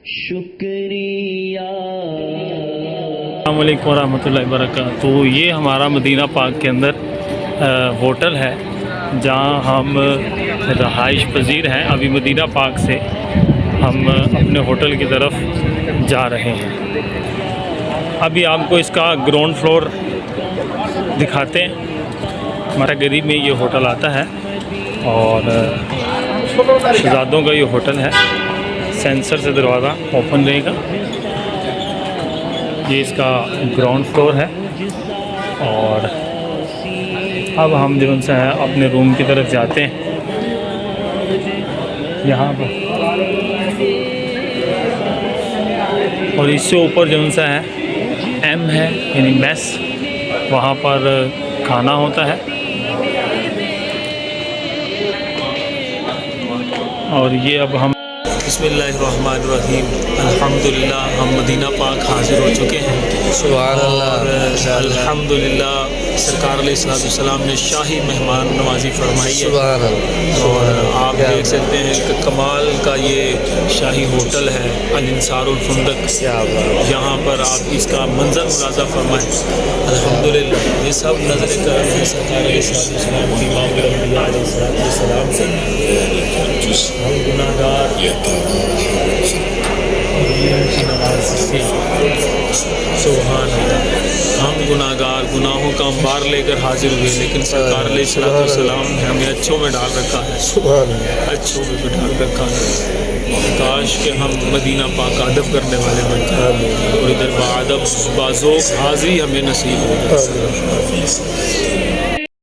شکریہ۔ السلام علیکم ورحمۃ اللہ وبرکاتہ۔ تو یہ ہمارا مدینہ پاک کے اندر ہوٹل ہے جہاں ہم رہائش پذیر ہیں۔ ابھی مدینہ پاک سے ہم اپنے ہوٹل کی طرف جا رہے ہیں۔ ابھی آپ کو اس کا گراؤنڈ فلور دکھاتے ہیں۔ ہمارا غریب میں یہ ہوٹل آتا ہے اور شہزادوں کا یہ ہوٹل ہے۔ سینسر سے دروازہ اوپن رہے گا۔ یہ اس کا گراؤنڈ فلور ہے اور اب ہم جو سے ہیں اپنے روم کی طرف جاتے ہیں۔ یہاں پر اور اس سے اوپر جو سا ہے ایم ہے یعنی میس، وہاں پر کھانا ہوتا ہے۔ اور یہ اب ہم بسم اللہ الرحمن الرحیم، الحمدللہ ہم مدینہ پاک حاضر ہو چکے ہیں۔ سبحان اللہ۔ اور الحمدللہ سرکار علیہ السلام نے شاہی مہمان نوازی فرمائی ہے۔ سبحان اللہ۔ اور آپ دیکھ سکتے ہیں کہ کمال کا یہ شاہی ہوٹل ہے الانصار الفندق۔ یہاں پر آپ اس کا منظر ملاحظہ فرمائیں۔ الحمدللہ یہ سب نظر کرم ہے سرکار علیہ السلام کی، امام الانبیاء علیہ السلام سے۔ ہم گناہ گار سبحان اللہ، ہم گناہ گار گناہوں کا انبار لے کر حاضر ہوئے، لیکن سرکار علیہ السلام نے ہمیں اچھوں میں ڈال رکھا ہے، اچھوں میں ڈال رکھا ہے۔ کاش کہ ہم مدینہ پاک ادب کرنے والے بن جائیں اور ادھر بادب بازوق حاضری ہمیں نصیب ہو جائے۔